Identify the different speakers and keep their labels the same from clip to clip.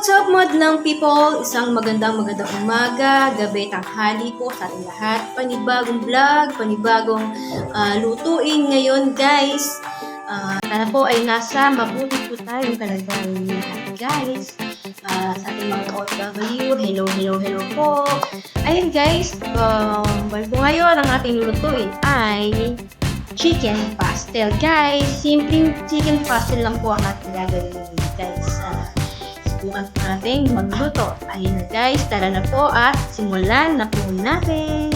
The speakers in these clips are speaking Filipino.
Speaker 1: what's up madlang people? Isang magandang umaga, gabi, tanghali po sa ating lahat. Panibagong vlog, panibagong lutuin ngayon guys. Sana po ay nasa mabuti po tayong kalagayan lahat guys. Sa ating mga OFW, hello po. Ayun guys, well po ngayon ang ating lulutuin ay chicken pastel guys. Simpleng chicken pastel lang po ang ating gagawin guys. Subukan po natin magluto. Ayun na guys, tara na po at simulan na po natin.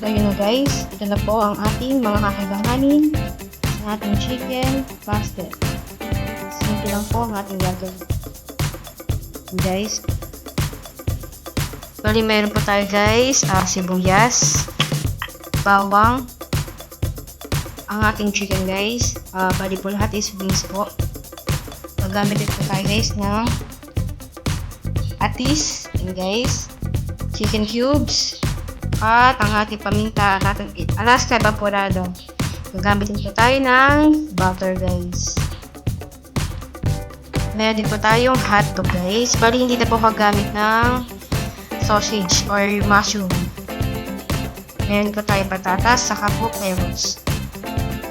Speaker 1: So yun na guys, ito na po ang ating mga kakailanganin sa ating chicken pastel. Simple lang po ang ating gagawin. Guys, bali mayroon po tayo guys, sibuyas, bawang, ang ating chicken guys, bali po lahat is wings po. Magamit ito tayo guys ng atis, and guys, chicken cubes, at ang ating paminta at ating Alaska evaporado. Gagamit din po tayo ng butter guys. Meron din po tayong hotdog guys. Bali hindi na po kagamit ng sausage or mushroom. Meron po tayong patatas saka po carrots.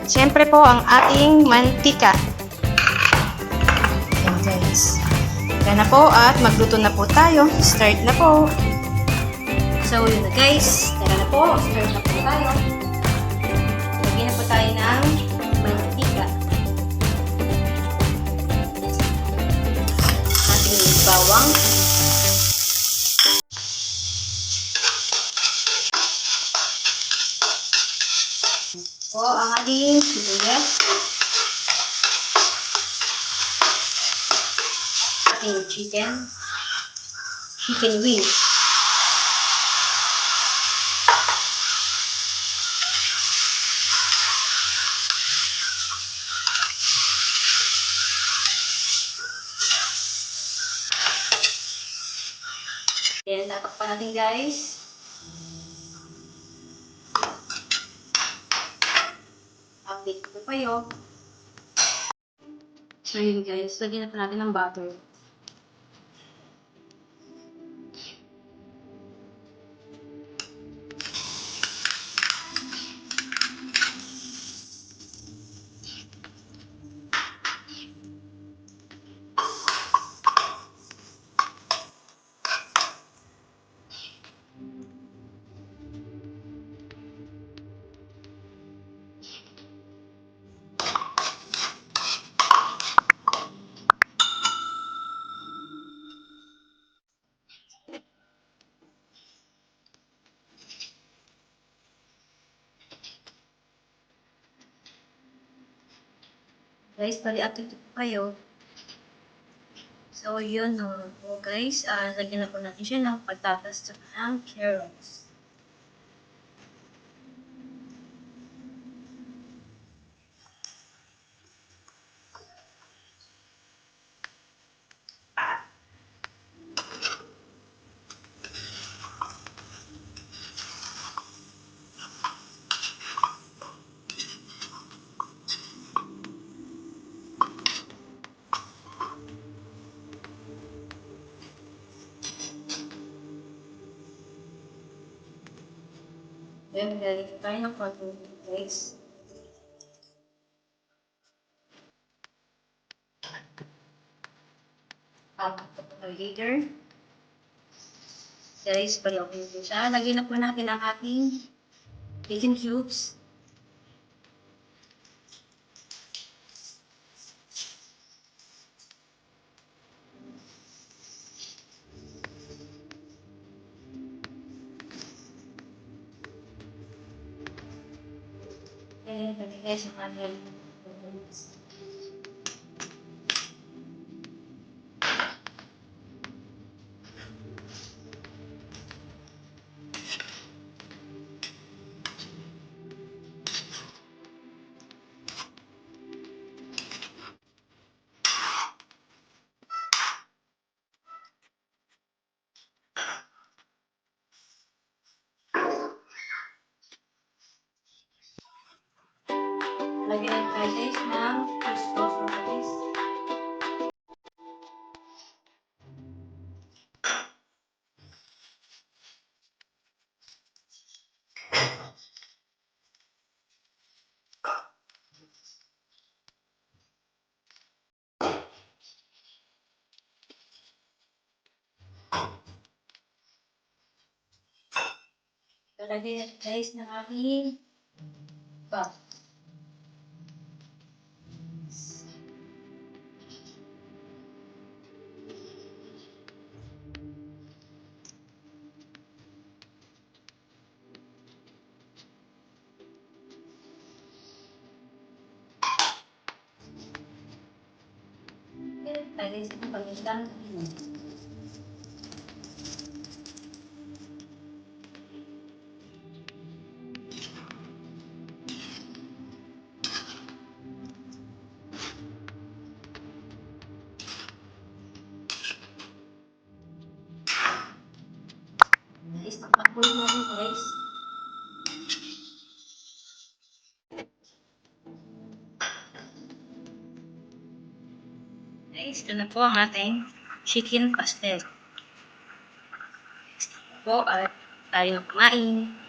Speaker 1: At syempre po ang ating mantika. Ayan guys. Tara na po at magluto na po tayo. Start na po. So, yun na guys. Tara na po. Start na po tayo. Lagyan na po tayo ng mantika. Ating bawang. O, ang ating sibuyas. Ating chicken wings. Then, tatakpan natin guys. Update ko pa yun. So yun guys, lagyan na pa natin ng butter. Guys, bali update ko kayo. So, yun po guys. Lagyan na po natin siya ng patatas at ng carrots. Then, galing tayo ng content, guys. Later. Guys, palawin ko siya. Lagyan na po natin ang ating bacon cubes. And guys, ang ating lagyan tayo guys ng fish sauce na guys. Lagyan guys ng aking bak. Lagyan sa pagkitang. Guys, takpan natin guys. Guys, ito na po ang ating chicken pastel. Po at tayo kumain.